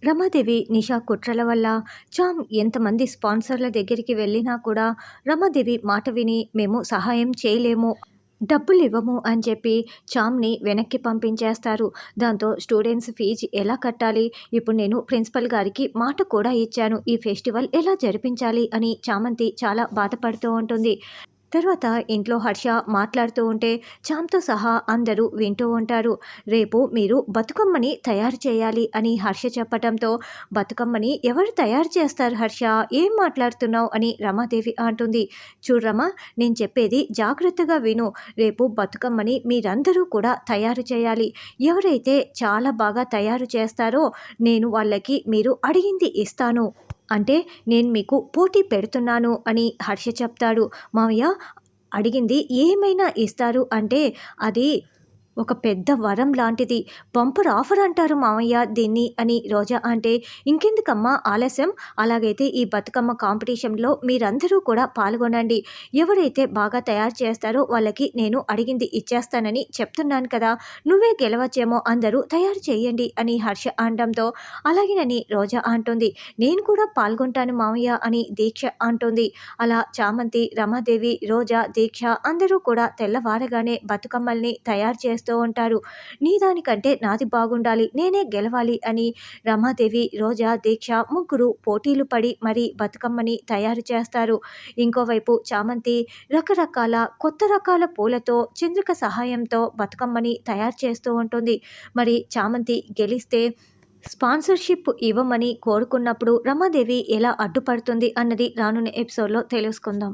రమాదేవి నిషా కుట్రల వల్ల చామ్ ఎంతమంది స్పాన్సర్ల దగ్గరికి వెళ్ళినా కూడా రమాదేవి మాట విని మేము సహాయం చేయలేము, డబ్బులు ఇవ్వము అని చెప్పి చామ్ని వెనక్కి పంపించేస్తారు. దాంతో స్టూడెంట్స్ ఫీజు ఎలా కట్టాలి, ఇప్పుడు నేను ప్రిన్సిపల్ గారికి మాట కూడా ఇచ్చాను, ఈ ఫెస్టివల్ ఎలా జరిపించాలి అని చామంతి చాలా బాధపడుతూ ఉంటుంది. తర్వాత ఇంట్లో హర్ష మాట్లాడుతూ ఉంటే చామ్తో సహా అందరూ వింటూ ఉంటారు. రేపు మీరు బతుకమ్మని తయారు చేయాలి అని హర్ష చెప్పటంతో, బతుకమ్మని ఎవరు తయారు చేస్తారు హర్ష, ఏం మాట్లాడుతున్నావు అని రమాదేవి అంటుంది. చూడు రమా, నేను చెప్పేది జాగ్రత్తగా విను. రేపు బతుకమ్మని మీరందరూ కూడా తయారు చేయాలి. ఎవరైతే చాలా బాగా తయారు చేస్తారో నేను వాళ్ళకి మీరు అడిగింది ఇస్తాను, అంటే నేను మీకు పోటీ పెడుతున్నాను అని హర్ష చెప్తాడు. మావయ్య, అడిగింది ఏమైనా ఇస్తారు అంటే అది ఒక పెద్ద వరం లాంటిది, బంపర్ ఆఫర్ అంటారు మావయ్య దీన్ని అని రోజా అంటే, ఇంకెందుకమ్మా ఆలస్యం, అలాగైతే ఈ బతుకమ్మ కాంపిటీషన్లో మీరందరూ కూడా పాల్గొనండి, ఎవరైతే బాగా తయారు చేస్తారో వాళ్ళకి నేను అడిగింది ఇచ్చేస్తానని చెప్తున్నాను కదా, నువ్వే గెలవచ్చేమో, అందరూ తయారు చేయండి అని హర్ష అనడంతో అలాగేనని రోజా అంటుంది. నేను కూడా పాల్గొంటాను మావయ్య అని దీక్ష అంటుంది. అలా చామంతి, రమాదేవి, రోజా, దీక్ష అందరూ కూడా తెల్లవారగానే బతుకమ్మల్ని తయారు చేస్తూ ఉంటారు. నీ దానికంటే నాది బాగుండాలి, నేనే గెలవాలి అని రమాదేవి, రోజా, దీక్ష ముగ్గురు పోటీలు పడి మరి బతుకమ్మని తయారు చేస్తారు. ఇంకోవైపు చామంతి రకరకాల కొత్త రకాల పూలతో చంద్రిక సహాయంతో బతుకమ్మని తయారు చేస్తూ ఉంటుంది. మరి చామంతి గెలిస్తే స్పాన్సర్షిప్ ఇవ్వమని కోరుకున్నప్పుడు రమాదేవి ఎలా అడ్డుపడుతుంది అన్నది రానున్న ఎపిసోడ్లో తెలుసుకుందాం.